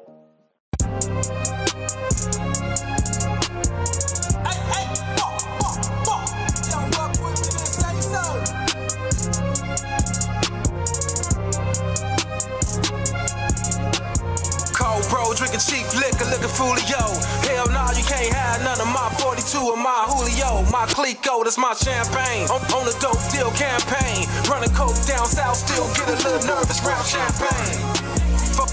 Bro, drinking cheap liquor, looking Fulio. Hell nah, you can't have none of my 42 or my Julio. My Clico, that's my champagne. On the dope deal campaign. Running coke down south, still get a little nervous round champagne.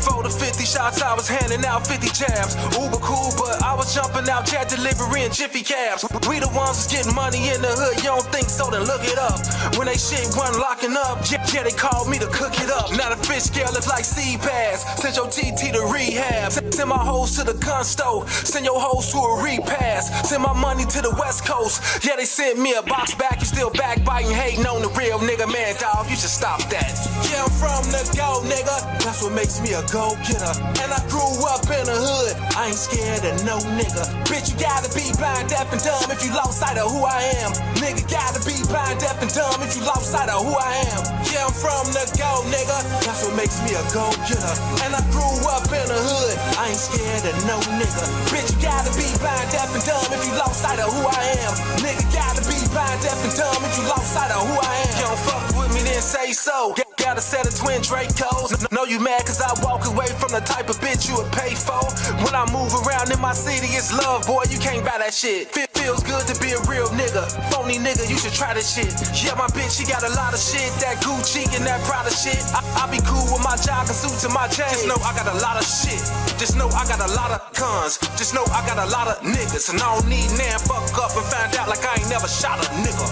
For the 50 shots, I was handing out 50 jabs. Uber cool, but I was jumping out jet delivery and jiffy cabs. We the ones who's getting money in the hood, you don't think so, then look it up. When they shit wasn't locking up, yeah, they called me to cook it up. Now the fish scale looks like sea bass. Send your TT to rehab. Send my hoes to the gun store. Send your hoes to a repass. Send my money to the West Coast. Yeah, they sent me a box back. You still backbiting, hating on the real nigga. Man, dog, you should stop that. Yeah, I'm from the go, nigga. That's what makes me a go-getter. And I grew up in the hood. I ain't scared of no nigga. Bitch, you gotta be blind, deaf, and dumb if you lost sight of who I am. Nigga, gotta be blind, deaf, and dumb if you lost sight of who I am. Yeah, I'm from the go, nigga. That's what makes me a go-getter. And I grew up in the hood. I ain't scared of no nigga. Bitch, you gotta be blind, deaf, and dumb if you lost sight of who I am. Nigga, gotta be blind, deaf, and dumb if you lost sight of who I am. You don't fuck with me, then say so. Got a set of twin Dracos. Know you mad cause I walk away from the type of bitch you would pay for. When I move around in my city, it's love, boy, you can't buy that shit. Feels good to be a real nigga. Phony nigga, you should try this shit. Yeah, my bitch, she got a lot of shit. That Gucci and that Prada shit. I be cool with my jogging suits and my chains. Just know I got a lot of shit. Just know I got a lot of cons. Just know I got a lot of niggas. And I don't need nan fuck up and find out like I ain't never shot a nigga.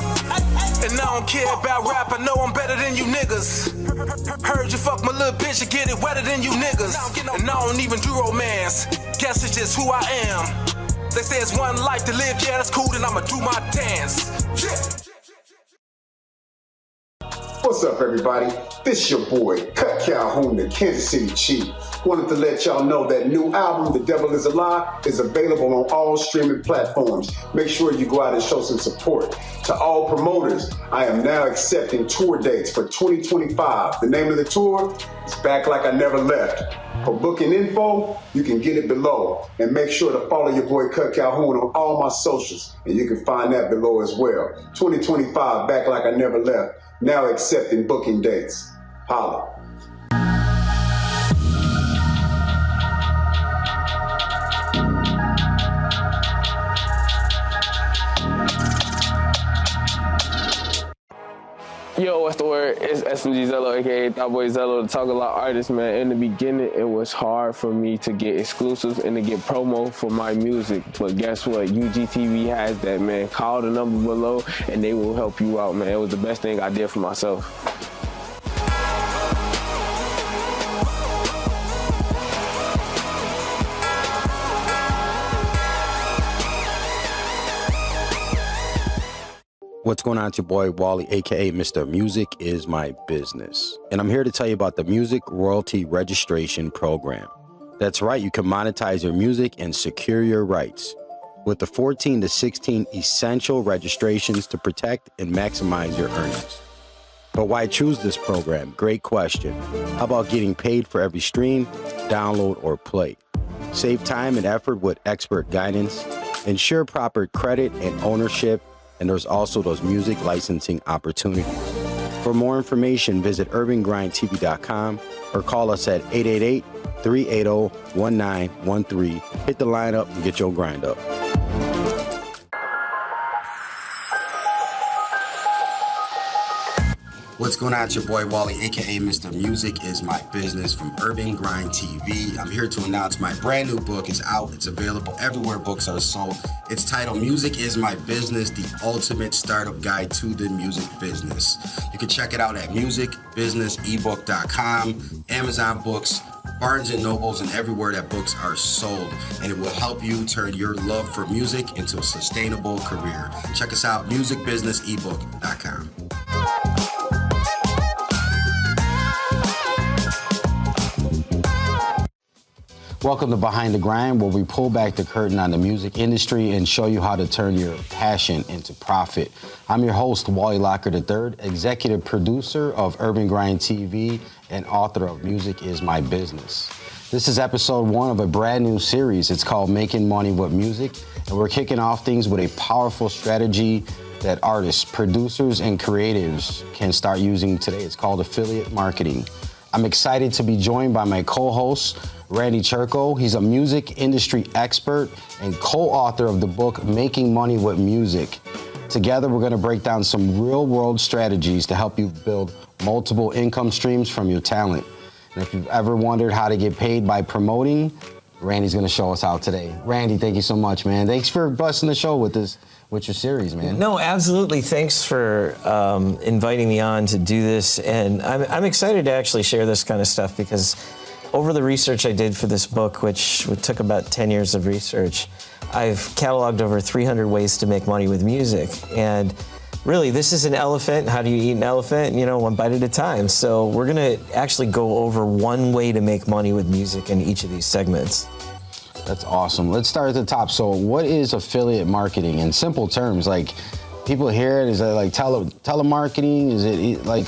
And I don't care about rap, I know I'm better than you niggas. Heard you fuck my little bitch and get it wetter than you niggas. And I don't even do romance. Guess it's just who I am. They say it's one life to live, yeah, that's cool, then I'ma do my dance. Yeah. What's up, everybody? This your boy, Cut Calhoun, the Kansas City Chief. Wanted to let y'all know that new album, The Devil Is a Lie, is available on all streaming platforms. Make sure you go out and show some support. To all promoters, I am now accepting tour dates for 2025. The name of the tour is Back Like I Never Left. For booking info, you can get it below. And make sure to follow your boy Cut Calhoun on all my socials. And you can find that below as well. 2025, Back Like I Never Left. Now accepting booking dates. Holla. Yo, what's the word? It's SMG Zello, aka Thought Boy Zello, the Talk A Lot artist, man. In the beginning, it was hard for me to get exclusives and to get promo for my music. But guess what? UGTV has that, man. Call the number below and they will help you out, man. It was the best thing I did for myself. What's going on? It's your boy Wally, aka Mr. Music is My Business. And I'm here to tell you about the Music Royalty Registration Program. That's right, you can monetize your music and secure your rights with the 14 to 16 essential registrations to protect and maximize your earnings. But why choose this program? Great question. How about getting paid for every stream, download, or play? Save time and effort with expert guidance, ensure proper credit and ownership, and there's also those music licensing opportunities. For more information, visit urbangrindtv.com or call us at 888-380-1913. Hit the line up and get your grind up. What's going on? It's your boy Wally, aka Mr. Music is My Business from Urban Grind TV. I'm here to announce my brand new book is out. It's available everywhere books are sold. It's titled Music is My Business, the ultimate startup guide to the music business. You can check it out at musicbusinessebook.com, Amazon Books, Barnes & Nobles, and everywhere that books are sold. And it will help you turn your love for music into a sustainable career. Check us out, musicbusinessebook.com. Welcome to Behind the Grind, where we pull back the curtain on the music industry and show you how to turn your passion into profit. I'm your host, Wally Locker III, executive producer of Urban Grind TV and author of Music is My Business. This is episode 1 of a brand new series. It's called Making Money with Music, and we're kicking off things with a powerful strategy that artists, producers, and creatives can start using today. It's called affiliate marketing. I'm excited to be joined by my co-host, Randy Churko. He's a music industry expert and co-author of the book, Making Money with Music. Together, we're gonna break down some real-world strategies to help you build multiple income streams from your talent. And if you've ever wondered how to get paid by promoting, Randy's gonna show us how today. Randy, thank you so much, man. Thanks for blessing the show with your series, man. No, absolutely. Thanks for inviting me on to do this. And I'm excited to actually share this kind of stuff because over the research I did for this book, which took about 10 years of research, I've cataloged over 300 ways to make money with music. And really, this is an elephant. How do you eat an elephant? You know, one bite at a time. So we're gonna actually go over one way to make money with music in each of these segments. That's awesome. Let's start at the top. So what is affiliate marketing in simple terms? Like, people hear it, is it like telemarketing? Is it like,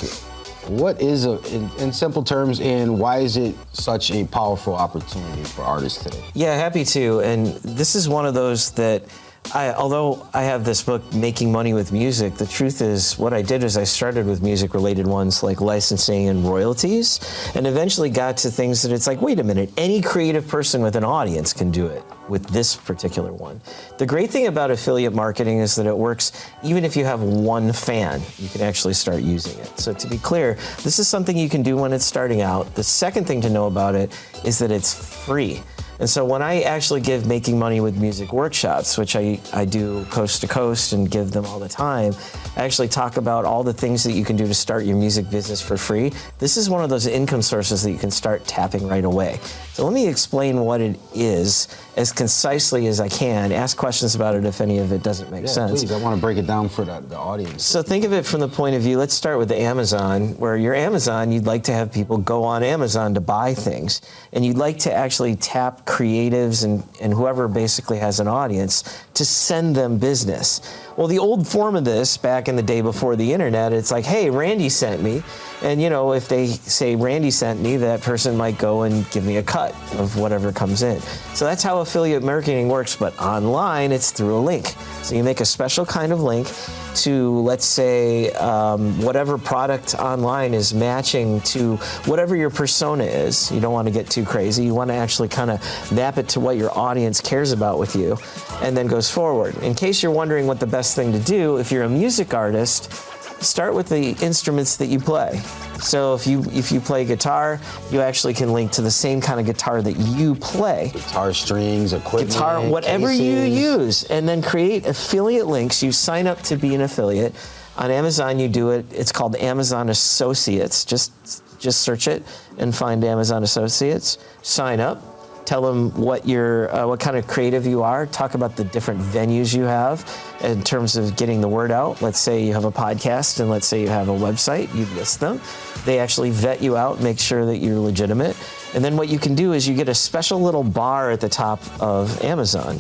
what is in simple terms, and why is it such a powerful opportunity for artists today? Yeah, happy to. And this is one of those that although I have this book, Making Money with Music, the truth is what I did is I started with music-related ones like licensing and royalties, and eventually got to things that it's like, wait a minute, any creative person with an audience can do it with this particular one. The great thing about affiliate marketing is that it works even if you have one fan, you can actually start using it. So to be clear, this is something you can do when it's starting out. The second thing to know about it is that it's free. And so when I actually give Making Money with Music workshops, which I do coast to coast and give them all the time, I actually talk about all the things that you can do to start your music business for free. This is one of those income sources that you can start tapping right away. So let me explain what it is as concisely as I can. Ask questions about it if any of it doesn't make sense. Please, I want to break it down for the audience. So think of it from the point of view, let's start with the Amazon, where you're Amazon, you'd like to have people go on Amazon to buy things. And you'd like to actually tap creatives and whoever basically has an audience to send them business. Well, the old form of this back in the day before the internet, it's like, hey, Randy sent me. And you know, if they say Randy sent me, that person might go and give me a cut of whatever comes in. So that's how affiliate marketing works, but online it's through a link. So you make a special kind of link to, let's say, whatever product online is matching to whatever your persona is. You don't want to get too crazy. You want to actually kind of map it to what your audience cares about with you, and then goes forward. In case you're wondering what the best thing to do, if you're a music artist, start with the instruments that you play. So if you play guitar, you actually can link to the same kind of guitar that you play. Guitar strings, equipment, guitar, whatever cases. you use, and then create affiliate links. You sign up to be an affiliate. On Amazon, you do it. It's called Amazon Associates. Just search it and find Amazon Associates. Sign up. tell them what kind of creative you are, talk about the different venues you have in terms of getting the word out. Let's say you have a podcast and let's say you have a website, you list them. They actually vet you out, make sure that you're legitimate. And then what you can do is you get a special little bar at the top of Amazon.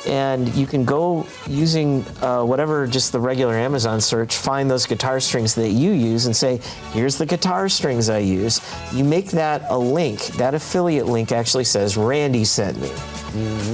And you can go using whatever, just the regular Amazon search, find those guitar strings that you use and say, here's the guitar strings I use. You make that a link. That affiliate link actually says, Randy sent me.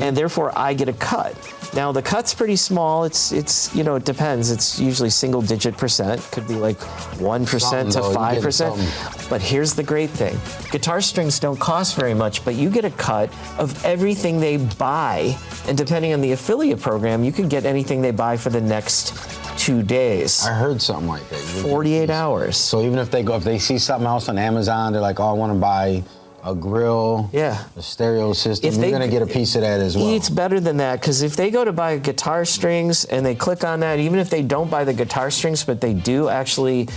And therefore I get a cut. Now the cut's pretty small. It's it depends. It's usually single-digit percent. Could be like 1% to 5%. But here's the great thing: guitar strings don't cost very much, but you get a cut of everything they buy. And depending on the affiliate program, you can get anything they buy for the next 2 days. I heard something like that. 48 hours. So even if they see something else on Amazon, they're like, oh, I want to buy a grill, a stereo system, you're going to get a piece of that as well. It's better than that, because if they go to buy guitar strings and they click on that, even if they don't buy the guitar strings, but they do actually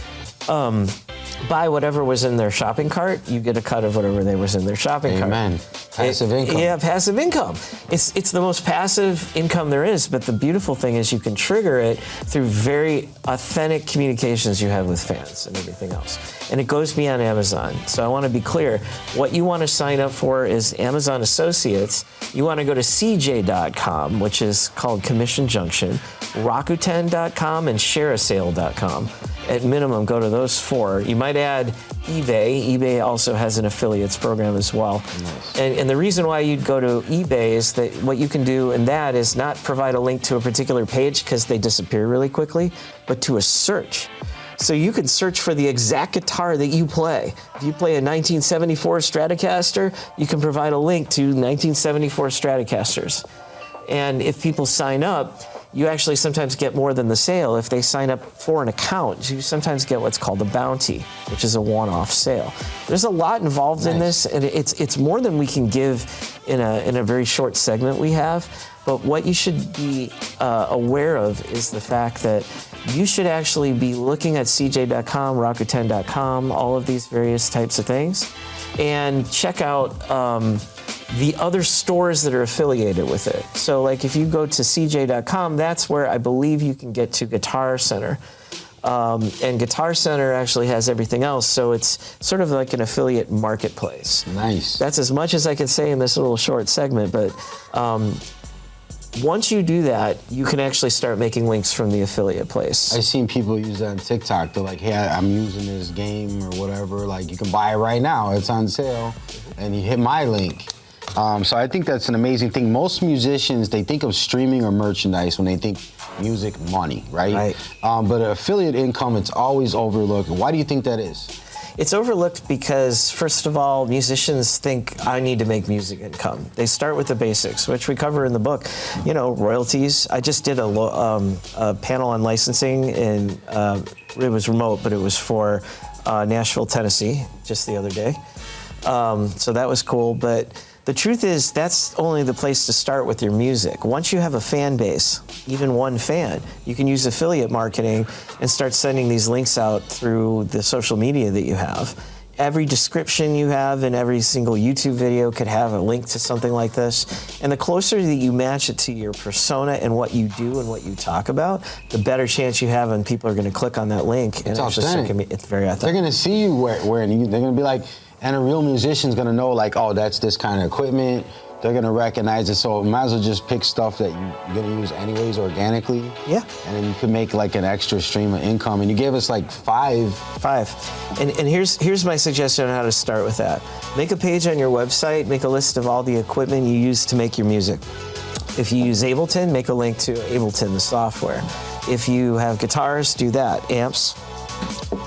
buy whatever was in their shopping cart, you get a cut of whatever they was in their shopping cart. Amen. Passive income. Yeah, passive income. It's the most passive income there is, but the beautiful thing is you can trigger it through very authentic communications you have with fans and everything else. And it goes beyond Amazon. So I want to be clear, what you want to sign up for is Amazon Associates. You want to go to CJ.com, which is called Commission Junction, Rakuten.com, and ShareASale.com. At minimum, go to those 4. You might add eBay. eBay also has an affiliates program as well. Nice. And the reason why you'd go to eBay is that what you can do in that is not provide a link to a particular page because they disappear really quickly, but to a search. So you can search for the exact guitar that you play. If you play a 1974 Stratocaster, you can provide a link to 1974 Stratocasters. And if people sign up, you actually sometimes get more than the sale. If they sign up for an account, you sometimes get what's called a bounty, which is a one-off sale. There's a lot involved in this, and it's more than we can give in a very short segment we have. But what you should be aware of is the fact that you should actually be looking at CJ.com, Rakuten.com, all of these various types of things, and check out the other stores that are affiliated with it. So like if you go to CJ.com, that's where I believe you can get to Guitar Center. And Guitar Center actually has everything else, so it's sort of like an affiliate marketplace. Nice. That's as much as I can say in this little short segment, but once you do that, you can actually start making links from the affiliate place. I've seen people use that on TikTok. They're like, hey, I'm using this game or whatever. Like, you can buy it right now. It's on sale. And you hit my link. So I think that's an amazing thing. Most musicians, they think of streaming or merchandise when they think music money, right? But affiliate income, it's always overlooked. Why do you think that is? It's overlooked because, first of all, musicians think I need to make music income. They start with the basics, which we cover in the book. You know, royalties. I just did a panel on licensing, and it was remote, but it was for Nashville, Tennessee, just the other day. So that was cool, but the truth is that's only the place to start with your music. Once you have a fan base, even one fan, you can use affiliate marketing and start sending these links out through the social media that you have. Every description you have in every single YouTube video could have a link to something like this. And the closer that you match it to your persona and what you do and what you talk about, the better chance you have and people are going to click on that link. And it's authentic. It's very authentic. They're going to see you wearing it. They're going to be like, and a real musician's going to know, like, oh, that's this kind of equipment. They're going to recognize it. So might as well just pick stuff that you're going to use anyways organically. Yeah. And then you can make like an extra stream of income. And you gave us like five. And here's my suggestion on how to start with that. Make a page on your website. Make a list of all the equipment you use to make your music. If you use Ableton, make a link to Ableton, the software. If you have guitars, do that. Amps.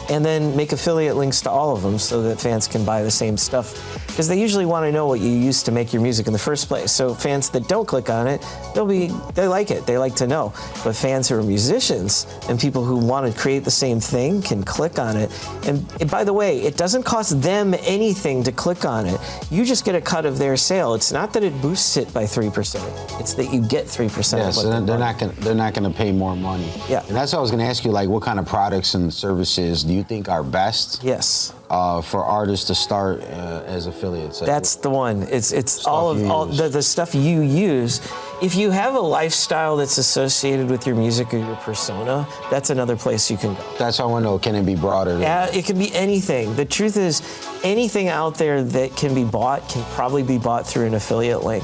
And then make affiliate links to all of them so that fans can buy the same stuff. Because they usually want to know what you used to make your music in the first place. So fans that don't click on it, they like it. They like to know. But fans who are musicians and people who want to create the same thing can click on it. And by the way, it doesn't cost them anything to click on it. You just get a cut of their sale. It's not that it boosts it by 3%. It's that you get 3%. Yeah, so they're not going to pay more money. Yeah. And that's what I was going to ask you, like, what kind of products and services do you think are best? Yes. For artists to start as affiliates? Like, that's the one. It's all the stuff you use. If you have a lifestyle that's associated with your music or your persona, that's another place you can go. That's how I know. Can it be broader? It can be anything. The truth is, anything out there that can be bought can probably be bought through an affiliate link.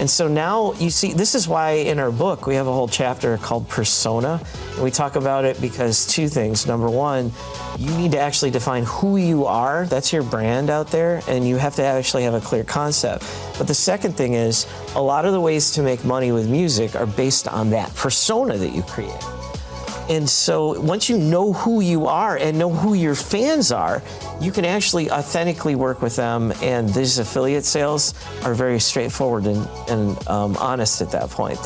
And so now you see, this is why in our book we have a whole chapter called Persona. And we talk about it because two things. Number one, you need to actually define who you are. That's your brand out there, and you have to actually have a clear concept. But the second thing is, a lot of the ways to make money with music are based on that persona that you create. And so once you know who you are and know who your fans are, you can actually authentically work with them. And these affiliate sales are very straightforward and honest at that point.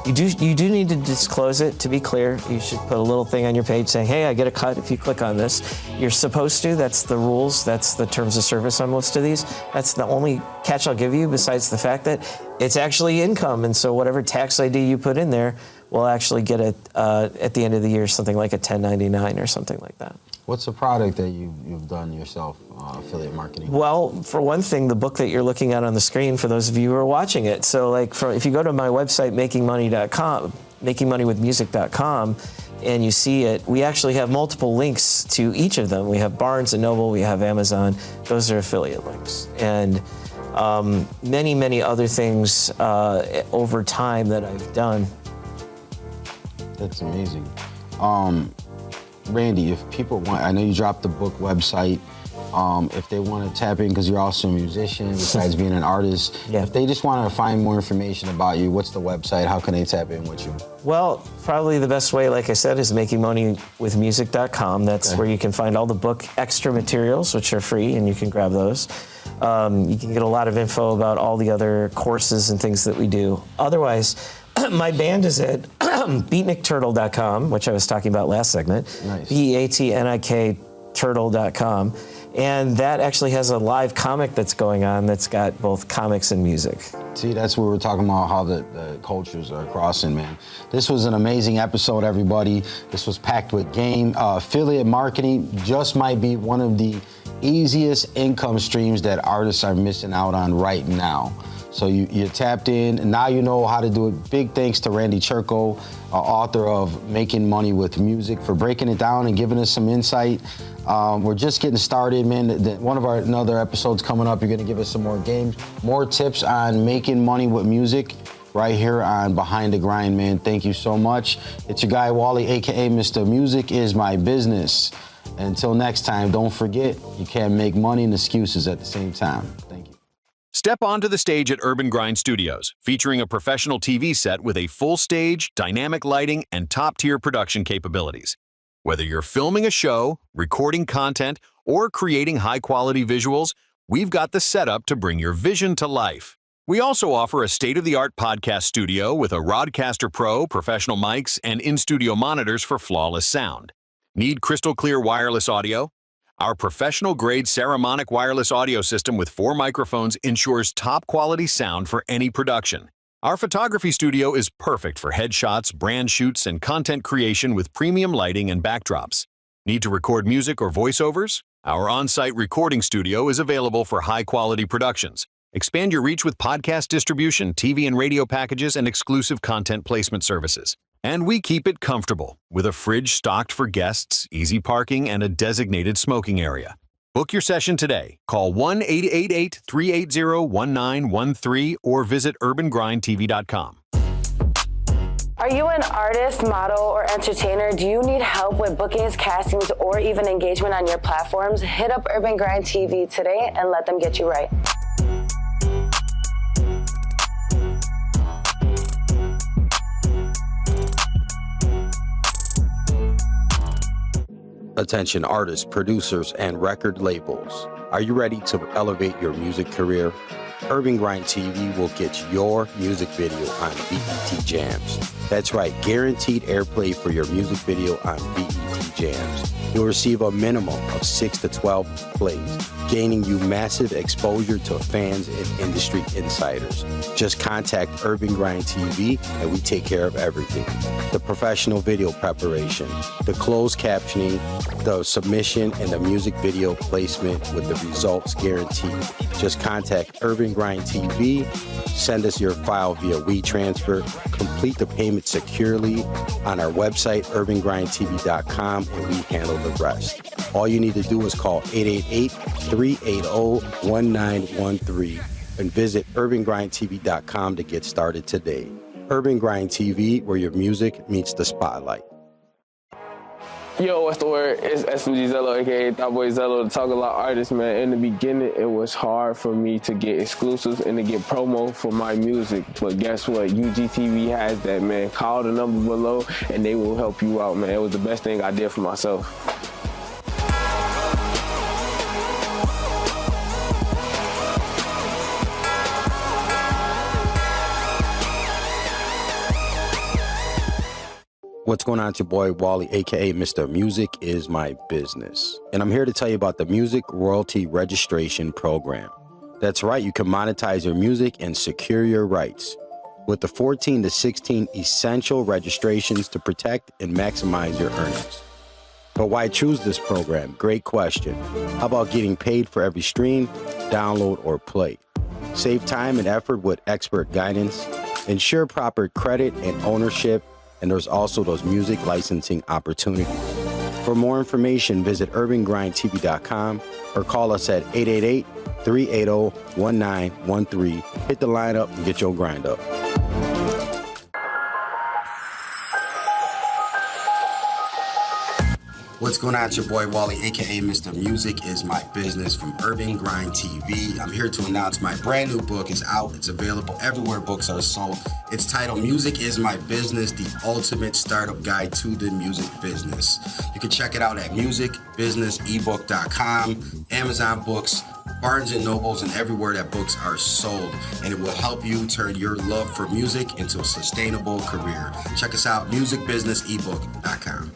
You do need to disclose it. To be clear, you should put a little thing on your page saying, hey, I get a cut if you click on this. You're supposed to. That's the rules. That's the terms of service on most of these. That's the only catch I'll give you, besides the fact that it's actually income. And so whatever tax ID you put in there, we'll actually get it at the end of the year, something like a 1099 or something like that. What's the product that you've done yourself, affiliate marketing? Well, for one thing, the book that you're looking at on the screen, for those of you who are watching it. So if you go to my website, makingmoney.com, makingmoneywithmusic.com, and you see it, we actually have multiple links to each of them. We have Barnes & Noble, we have Amazon. Those are affiliate links. And many, many other things over time that I've done. That's amazing. Randy, if people want, I know you dropped the book website. If they want to tap in, because you're also a musician besides being an artist, if they just want to find more information about you, what's the website? How can they tap in with you? Well, probably the best way, like I said, is makingmoneywithmusic.com. That's where you can find all the book extra materials, which are free, and you can grab those. You can get a lot of info about all the other courses and things that we do. Otherwise, my band is at beatnikturtle.com, which I was talking about last segment. Nice. BEATNIK turtle.com. And that actually has a live comic that's going on that's got both comics and music. See, that's where we're talking about how the cultures are crossing, man. This was an amazing episode, everybody. This was packed with game. Affiliate marketing just might be one of the easiest income streams that artists are missing out on right now. So you tapped in, and now you know how to do it. Big thanks to Randy Cherko, author of Making Money with Music, for breaking it down and giving us some insight. We're just getting started, man. One of our another episodes coming up, you're going to give us some more games, more tips on making money with music right here on Behind the Grind, man. Thank you so much. It's your guy, Wally, a.k.a. Mr. Music is My Business. Until next time, don't forget, you can't make money and excuses at the same time. Thank you. Step onto the stage at Urban Grind Studios, featuring a professional TV set with a full stage, dynamic lighting, and top-tier production capabilities. Whether you're filming a show, recording content, or creating high-quality visuals, we've got the setup to bring your vision to life. We also offer a state-of-the-art podcast studio with a Rodcaster Pro, professional mics, and in-studio monitors for flawless sound. Need crystal-clear wireless audio? Our professional-grade Saramonic wireless audio system with 4 microphones ensures top-quality sound for any production. Our photography studio is perfect for headshots, brand shoots, and content creation with premium lighting and backdrops. Need to record music or voiceovers? Our on-site recording studio is available for high-quality productions. Expand your reach with podcast distribution, TV and radio packages, and exclusive content placement services. And we keep it comfortable, with a fridge stocked for guests, easy parking, and a designated smoking area. Book your session today. Call 1-888-380-1913 or visit urbangrindtv.com. Are you an artist, model, or entertainer? Do you need help with bookings, castings, or even engagement on your platforms? Hit up Urban Grind TV today and let them get you right. Attention artists, producers, and record labels. Are you ready to elevate your music career? Urban Grind TV will get your music video on BET Jams. That's right, guaranteed airplay for your music video on BET jams. You'll receive a minimum of 6 to 12 plays, gaining you massive exposure to fans and industry insiders. Just contact Urban Grind TV and we take care of everything. The professional video preparation, the closed captioning, the submission, and the music video placement with the results guaranteed. Just contact Urban Grind TV, send us your file via WeTransfer, complete the payment securely on our website, urbangrindtv.com, and we handle the rest. All you need to do is call 888-380-1913 and visit urbangrindtv.com to get started today. Urban Grind TV, where your music meets the spotlight. Yo, what's the word? It's SMG Zello, aka Thought Boy Zello, the Talk A Lot artist, man. In the beginning, it was hard for me to get exclusives and to get promo for my music. But guess what? UGTV has that, man. Call the number below and they will help you out, man. It was the best thing I did for myself. What's going on? It's your boy Wally, aka Mr. Music Is My Business. And I'm here to tell you about the Music Royalty Registration Program. That's right, you can monetize your music and secure your rights with the 14 to 16 essential registrations to protect and maximize your earnings. But why choose this program? Great question. How about getting paid for every stream, download, or play? Save time and effort with expert guidance. Ensure proper credit and ownership. And there's also those music licensing opportunities. For more information, visit urbangrindtv.com or call us at 888-380-1913. Hit the line up and get your grind up. What's going on? It's your boy Wally, aka Mr. Music Is My Business from Urban Grind TV. I'm here to announce my brand new book is out. It's available everywhere books are sold. It's titled Music Is My Business, the ultimate startup guide to the music business. You can check it out at musicbusinessebook.com, Amazon Books, Barnes & Nobles, and everywhere that books are sold. And it will help you turn your love for music into a sustainable career. Check us out, musicbusinessebook.com.